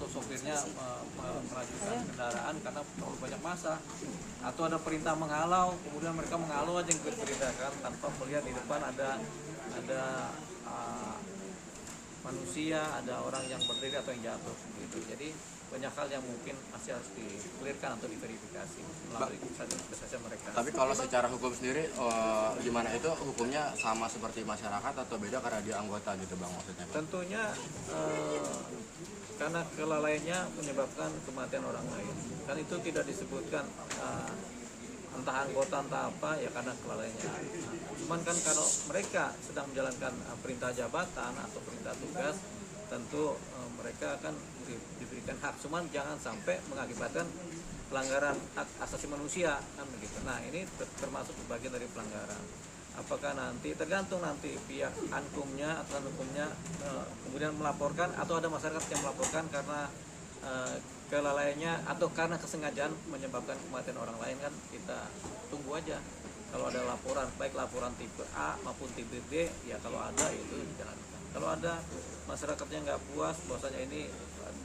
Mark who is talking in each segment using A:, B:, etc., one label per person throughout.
A: atau sopirnya melajukan kendaraan karena terlalu banyak massa, atau ada perintah menghalau, kemudian mereka menghalau aja yang diperintahkan tanpa melihat di depan ada manusia, ada orang yang berdiri atau yang jatuh gitu. Jadi banyak hal yang mungkin masih harus di-clearkan atau diverifikasi melalui kesaksian mereka.
B: Tapi kalau secara hukum sendiri, gimana itu hukumnya sama seperti masyarakat atau beda karena dia anggota gitu Bang maksudnya? Bang?
A: Tentunya karena kelalaiannya menyebabkan kematian orang lain. Kan itu tidak disebutkan entah anggota entah apa ya karena kelalaiannya. Cuman kan kalau mereka sedang menjalankan perintah jabatan atau perintah tugas, tentu mereka akan diberikan hak, cuman jangan sampai mengakibatkan pelanggaran hak asasi manusia kan begitu. Nah ini termasuk bagian dari pelanggaran. Apakah nanti tergantung nanti pihak ankumnya atau hukumnya kemudian melaporkan atau ada masyarakat yang melaporkan karena kelalaiannya atau karena kesengajaan menyebabkan kematian orang lain, kan kita tunggu aja. Kalau ada laporan, baik laporan tipe A maupun tipe B, ya kalau ada itu dijalankan. Kalau ada masyarakatnya nggak puas, bahwasanya ini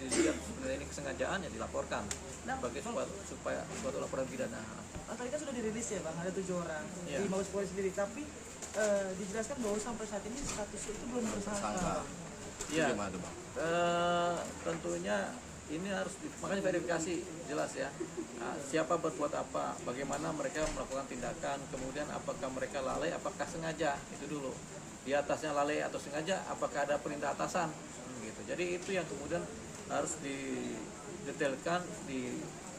A: dilihat sebenarnya ini kesengajaan, ya dilaporkan sebagai supaya suatu laporan pidana.
C: Tadi kan sudah dirilis ya Bang, ada 7 orang di Mabes Polri sendiri, tapi dijelaskan bahwa sampai saat ini statusnya itu belum tersangka.
A: Iya, tentunya ini harus makanya verifikasi jelas ya. Nah, siapa berbuat apa, bagaimana mereka melakukan tindakan, kemudian apakah mereka lalai, apakah sengaja, itu dulu. Di atasnya lalai atau sengaja, apakah ada perintah atasan, gitu. Jadi itu yang kemudian harus didetailkan,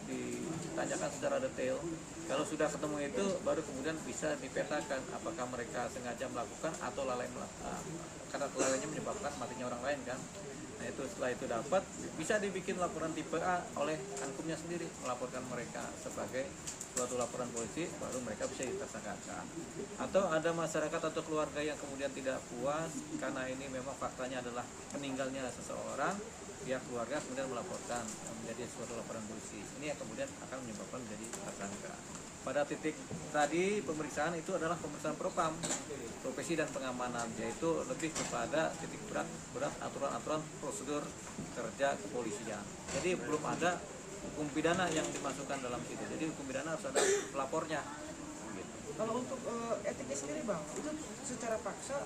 A: ditanyakan secara detail. Kalau sudah ketemu itu, baru kemudian bisa dipetakan apakah mereka sengaja melakukan atau lalai karena kelalaiannya menyebabkan matinya orang lain kan. Nah itu setelah itu dapat bisa dibikin laporan tipe A oleh ankumnya sendiri, melaporkan mereka sebagai suatu laporan polisi, baru mereka bisa ditersangkakan. Atau ada masyarakat atau keluarga yang kemudian tidak puas karena ini memang faktanya adalah meninggalnya seseorang, pihak keluarga kemudian melaporkan menjadi suatu laporan polisi. Ini yang kemudian akan menyebabkan menjadi tersangka. Pada titik tadi pemeriksaan itu adalah pemeriksaan propam, profesi dan pengamanan, yaitu lebih kepada titik berat aturan-aturan prosedur kerja kepolisian. Jadi belum ada hukum pidana yang dimasukkan dalam situ. Jadi hukum pidana harus ada pelapornya. Gitu.
C: Kalau untuk etiknya sendiri Bang, itu secara paksa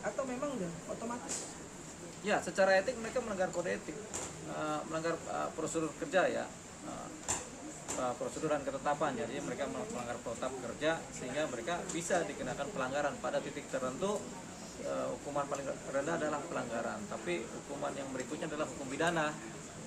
C: atau memang udah otomatis?
A: Ya, secara etik mereka melanggar kode etik, melanggar prosedur kerja ya. Prosedur dan ketetapan, jadi mereka melanggar protap kerja sehingga mereka bisa dikenakan pelanggaran pada titik tertentu. Hukuman paling rendah adalah pelanggaran, tapi hukuman yang berikutnya adalah hukum pidana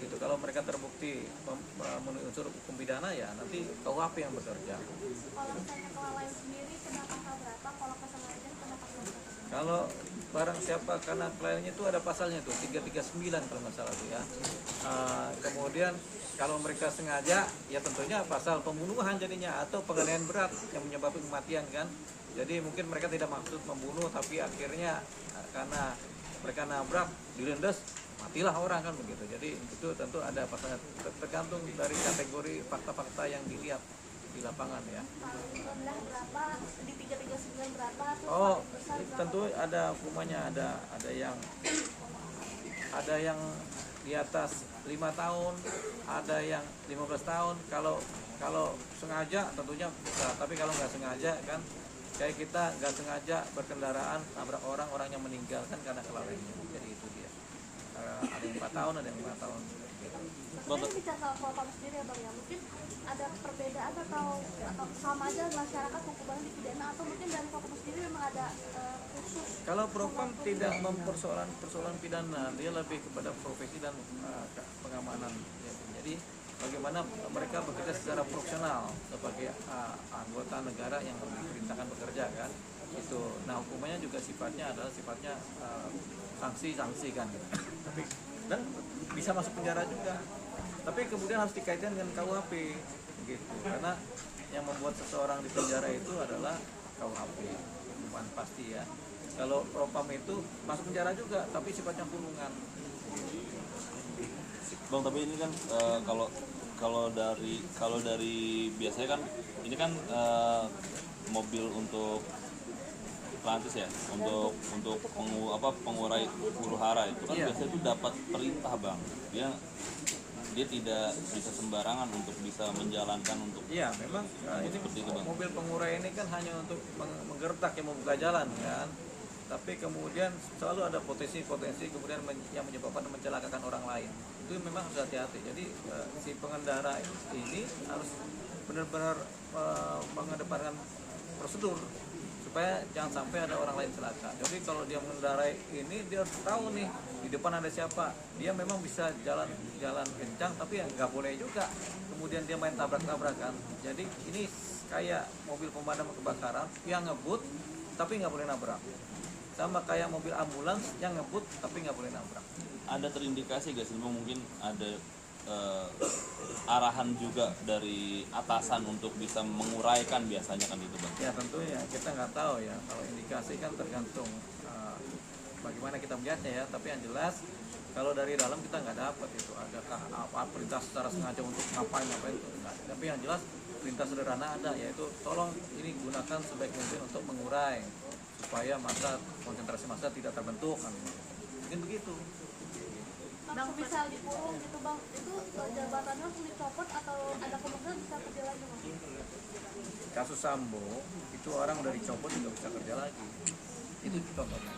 A: gitu. Kalau mereka terbukti memenuhi unsur hukum pidana, ya nanti KUHP yang bekerja.
D: Kalau misalnya kelalaian sendiri kena pasal berapa, kalau kesengajaan kena pasal berapa?
A: Kalau barang siapa karena kelalaiannya itu ada pasalnya tuh 339 kalau nggak salah tuh ya. Kemudian kalau mereka sengaja, ya tentunya pasal pembunuhan jadinya atau penganiayaan berat yang menyebabkan kematian kan. Jadi mungkin mereka tidak maksud membunuh, tapi akhirnya karena mereka nabrak, dilindas, matilah orang kan begitu. Jadi itu tentu ada pasalnya, tergantung dari kategori fakta-fakta yang dilihat di lapangan ya.
D: Rendah berapa, di 339 berapa?
A: Oh, tentu ada hukumannya, ada yang di atas 5 tahun, ada yang 15 tahun. Kalau sengaja tentunya bisa, tapi kalau nggak sengaja kan, kayak kita nggak sengaja berkendaraan nabrak orangnya meninggal kan karena kelalaiannya. Jadi itu dia. Ada yang 4 tahun, ada yang 5 tahun.
D: Sebenarnya bicara soal propam sendiri ya Bang ya, mungkin ada perbedaan atau sama aja masyarakat hukumannya dipidana, atau mungkin dari propam sendiri memang ada khusus?
A: Kalau propam tidak persoalan pidana, dia lebih kepada profesi dan pengamanan. Ya. Jadi bagaimana mereka bekerja secara profesional sebagai anggota negara yang diperintahkan bekerja kan. Itu. Nah hukumannya juga sifatnya sanksi kan. Tapi dan bisa masuk penjara juga. Tapi kemudian harus dikaitkan dengan KUHP gitu. Karena yang membuat seseorang di penjara itu adalah KUHP, hukuman pasti ya. Kalau propam itu masuk penjara juga, tapi sifatnya kurungan.
E: Bang, tapi ini kan kalau dari biasanya kan ini kan mobil untuk Prancis ya untuk pengurai huru hara itu kan
A: Iya.
E: biasanya itu dapat perintah bang, dia tidak bisa sembarangan untuk bisa menjalankan untuk
A: Iya, memang ini
E: seperti itu, Bang.
A: mobil pengurai ini kan hanya untuk menggertak yang membuka jalan kan. Tapi kemudian selalu ada potensi kemudian yang menyebabkan mencelakakan orang lain. Itu memang harus hati-hati. Jadi si pengendara ini harus benar-benar mengedepankan prosedur supaya jangan sampai ada orang lain celaka. Jadi kalau dia mengendarai ini dia harus tahu nih di depan ada siapa. Dia memang bisa jalan kencang tapi yang nggak boleh juga. Kemudian dia main tabrak-tabrakan. Jadi ini kayak mobil pemadam kebakaran yang ngebut tapi nggak boleh nabrak. Sama kayak mobil ambulans yang ngebut tapi nggak boleh nabrak.
E: ada terindikasi gak sih Bang, mungkin ada arahan juga dari atasan untuk bisa menguraikan biasanya kan itu Bang?
A: Ya tentunya kita nggak tahu ya, kalau indikasi kan tergantung bagaimana kita melihatnya ya, tapi yang jelas kalau dari dalam kita nggak dapat itu adakah perintah secara sengaja untuk ngapain itu enggak. Tapi yang jelas perintah sederhana ada, yaitu tolong ini gunakan sebaik mungkin untuk mengurai supaya konsentrasi massa tidak terbentuk kan. Mungkin begitu.
D: Langsung bisa dikurung gitu bang, itu jabatannya langsung dicopot atau ada kemungkinan bisa kerja lagi bang?
A: Kasus Sambo itu orang udah dicopot juga bisa kerja lagi. Itu contohnya.